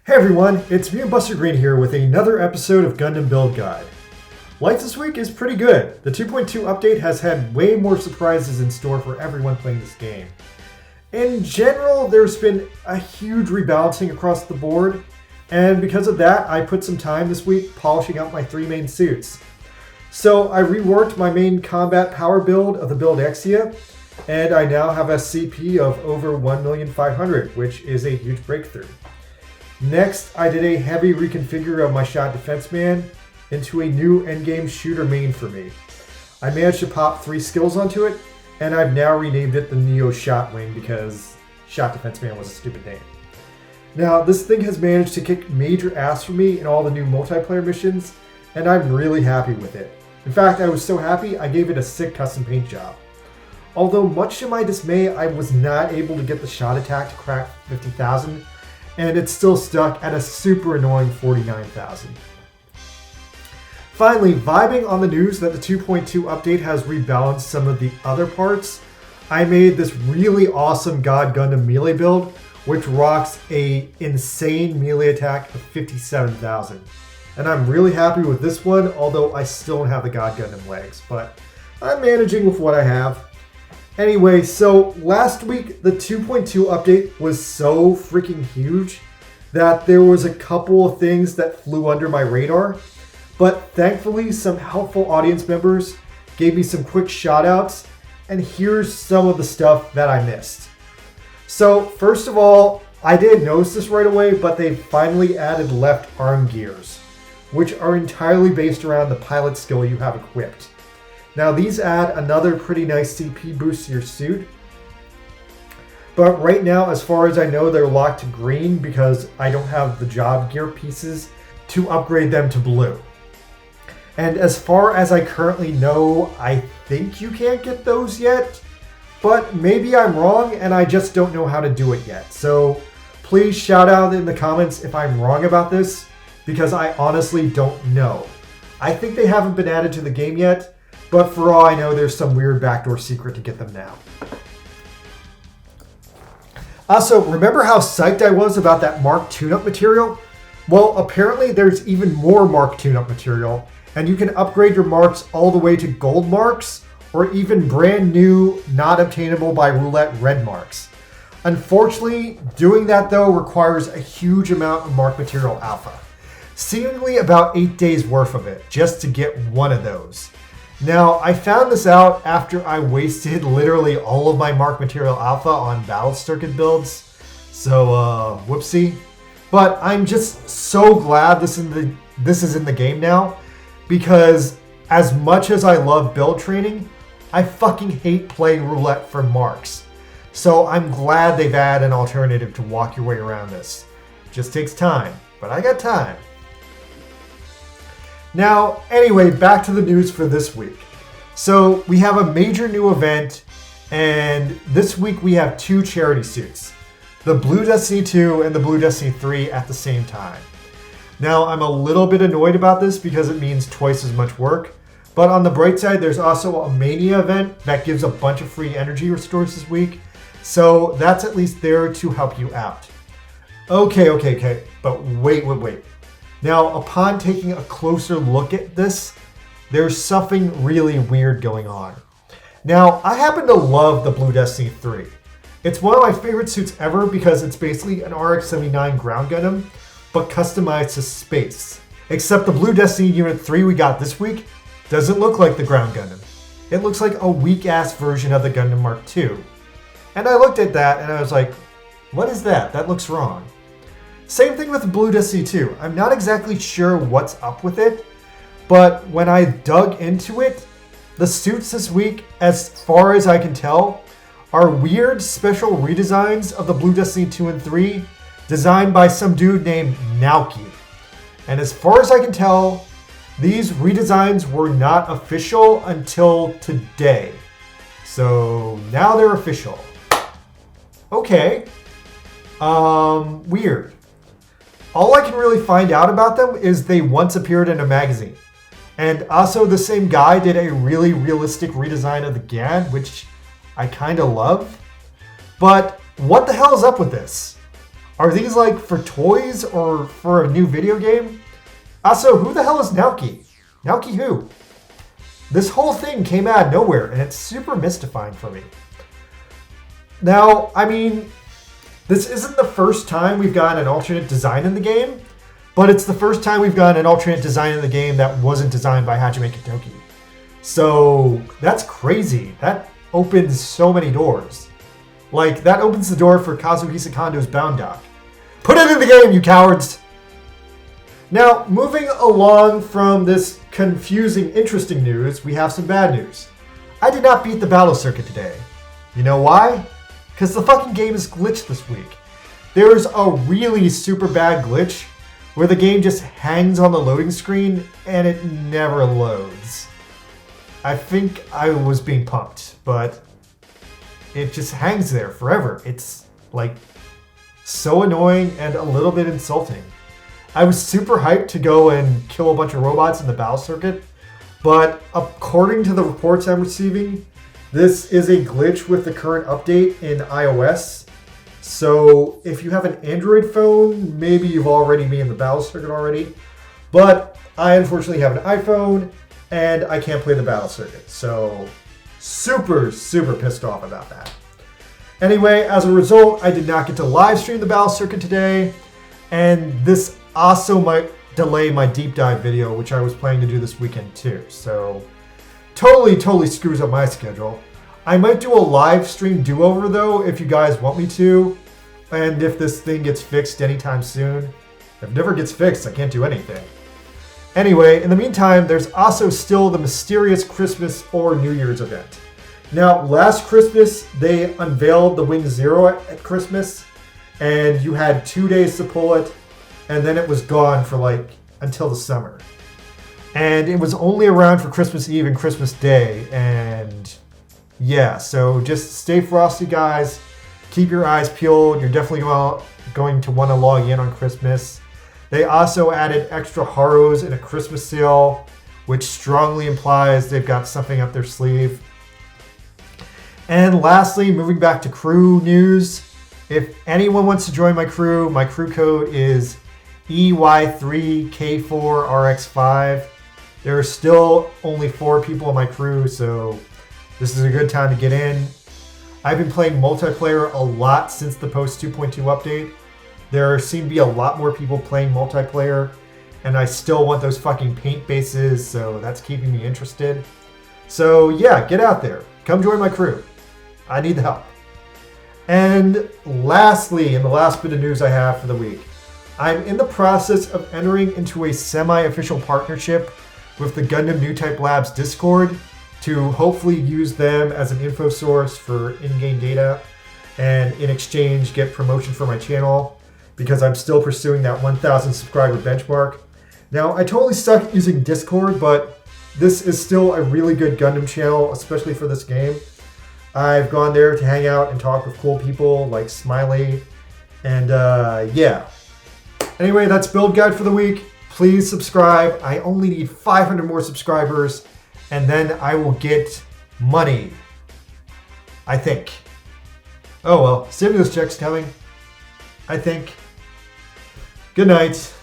Hey everyone, it's me and Buster Green here with another episode of Gundam Build Guide. Life this week is pretty good. The 2.2 update has had way more surprises in store for everyone playing this game. In general, there's been a huge rebalancing across the board, and because of that, I put some time this week polishing up my three main suits. So I reworked my main combat power build of the build Exia, and I now have a CP of over 1,500,000, which is a huge breakthrough. Next, I did a heavy reconfigure of my Shot Defense Man into a new endgame shooter main for me. I managed to pop 3 skills onto it, and I've now renamed it the Neo Shot Wing because Shot Defense Man was a stupid name. Now, this thing has managed to kick major ass for me in all the new multiplayer missions, and I'm really happy with it. In fact, I was so happy I gave it a sick custom paint job. Although much to my dismay, I was not able to get the shot attack to crack 50,000, and it's still stuck at a super annoying 49,000. Finally, vibing on the news that the 2.2 update has rebalanced some of the other parts, I made this really awesome God Gundam melee build, which rocks a insane melee attack of 57,000. And I'm really happy with this one, although I still don't have the God Gundam legs, but I'm managing with what I have. Anyway, so last week, the 2.2 update was so freaking huge that there was a couple of things that flew under my radar. But thankfully, some helpful audience members gave me some quick shout outs, and here's some of the stuff that I missed. So first of all, I didn't notice this right away, but they finally added left arm gears, which are entirely based around the pilot skill you have equipped. Now these add another pretty nice CP boost to your suit, but right now, as far as I know, they're locked to green because I don't have the job gear pieces to upgrade them to blue. And as far as I currently know, I think you can't get those yet, but maybe I'm wrong and I just don't know how to do it yet. So please shout out in the comments if I'm wrong about this, because I honestly don't know. I think they haven't been added to the game yet, but for all I know, there's some weird backdoor secret to get them now. Also, remember how psyched I was about that Mark tune-up material? Well, apparently there's even more Mark tune-up material, and you can upgrade your marks all the way to gold marks, or even brand new, not obtainable by roulette red marks. Unfortunately, doing that though requires a huge amount of mark material alpha. Seemingly about 8 days worth of it, just to get one of those. Now, I found this out after I wasted literally all of my mark material alpha on battle circuit builds, so whoopsie. But I'm just so glad this is in the game now, because as much as I love build training, I fucking hate playing roulette for marks. So I'm glad they've added an alternative to walk your way around this. Just takes time, but I got time. Now, anyway, back to the news for this week. So we have a major new event, and this week we have 2 charity suits. The Blue Destiny 2 and the Blue Destiny 3 at the same time. Now, I'm a little bit annoyed about this because it means twice as much work, but on the bright side, there's also a Mania event that gives a bunch of free energy restores this week, so that's at least there to help you out. Okay, but wait. Now, upon taking a closer look at this, there's something really weird going on. Now, I happen to love the Blue Destiny 3. It's one of my favorite suits ever because it's basically an RX-79 ground Gundam, but customized to space. Except the Blue Destiny Unit 3 we got this week doesn't look like the ground Gundam. It looks like a weak-ass version of the Gundam Mark II. And I looked at that and I was like, what is that? That looks wrong. Same thing with the Blue Destiny 2. I'm not exactly sure what's up with it, but when I dug into it, the suits this week, as far as I can tell, are weird special redesigns of the Blue Destiny 2 and 3 designed by some dude named Naoki. And as far as I can tell, these redesigns were not official until today. So now they're official. Okay. Weird. All I can really find out about them is they once appeared in a magazine. And also the same guy did a really realistic redesign of the GAN, which I kind of love. But what the hell is up with this? Are these like for toys or for a new video game? Also, who the hell is Naoki? Naoki who? This whole thing came out of nowhere, and it's super mystifying for me. Now, I mean, this isn't the first time we've gotten an alternate design in the game, but it's the first time we've gotten an alternate design in the game that wasn't designed by Hajime Katoki. So that's crazy. That opens so many doors. Like, that opens the door for Kazuhisa Kando's Boundock. Put it in the game, you cowards! Now, moving along from this confusing, interesting news, we have some bad news. I did not beat the battle circuit today. You know why? Because the fucking game is glitched this week. There's a really super bad glitch where the game just hangs on the loading screen and it never loads. I think I was being punked, but it just hangs there forever. It's like so annoying and a little bit insulting. I was super hyped to go and kill a bunch of robots in the battle circuit, but according to the reports I'm receiving, this is a glitch with the current update in iOS. So if you have an Android phone, maybe you've already been in the battle circuit already. But I unfortunately have an iPhone and I can't play the battle circuit. So super, super pissed off about that. Anyway, as a result, I did not get to live stream the battle circuit today. And this also might delay my deep dive video, which I was planning to do this weekend too. So totally screws up my schedule. I might do a live stream do-over though, if you guys want me to. And if this thing gets fixed anytime soon. If it never gets fixed, I can't do anything. Anyway, in the meantime, there's also still the mysterious Christmas or New Year's event. Now, last Christmas, they unveiled the Wing Zero at Christmas, and you had 2 days to pull it, and then it was gone for like until the summer. And it was only around for Christmas Eve and Christmas Day, and yeah, so just stay frosty, guys. Keep your eyes peeled. You're definitely going to want to log in on Christmas. They also added extra Haros in a Christmas sale, which strongly implies they've got something up their sleeve. And lastly, moving back to crew news, if anyone wants to join my crew code is EY3K4RX5. There are still only 4 people in my crew, so this is a good time to get in. I've been playing multiplayer a lot since the post 2.2 update. There seem to be a lot more people playing multiplayer, and I still want those fucking paint bases, so that's keeping me interested. So yeah, get out there. Come join my crew. I need the help. And lastly, in the last bit of news I have for the week, I'm in the process of entering into a semi-official partnership with the Gundam New Type Labs Discord to hopefully use them as an info source for in-game data and in exchange get promotion for my channel because I'm still pursuing that 1,000 subscriber benchmark. Now, I totally suck using Discord, but this is still a really good Gundam channel, especially for this game. I've gone there to hang out and talk with cool people like Smiley, and yeah. Anyway, that's Build Guide for the week. Please subscribe. I only need 500 more subscribers, and then I will get money. I think. Oh well, stimulus check's coming. I think. Good night.